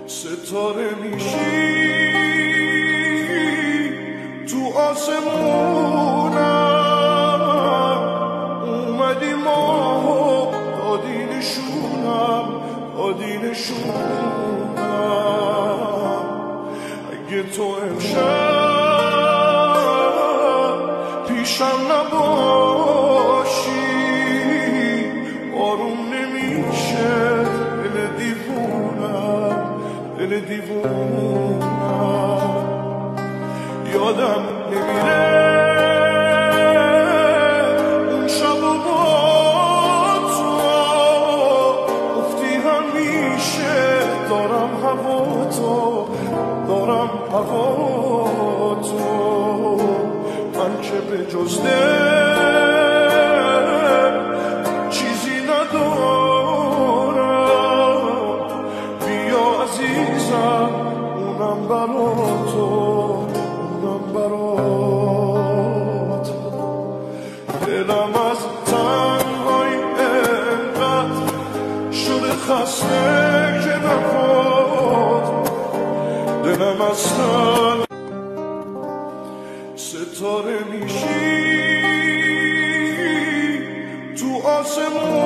ستاره میشی تو آسمونم، اومدی ماهو دادی نشونم، دادی نشونم. اگه تو امشب پیشم نباشی آروم نمیشه دل دیوونم، دل دیوونم. یادم نمیره اون شب و با تو گفتی همیشه دارم هوا تو، دارم هوا تو. من که به جز دل چیزی ندارم، بیا عزیزم اونم برا تو، اونم برا تو. دلم از تنهایی انقدر شده خسته که نخواد، دلم از ستاره میشی تو آسمون،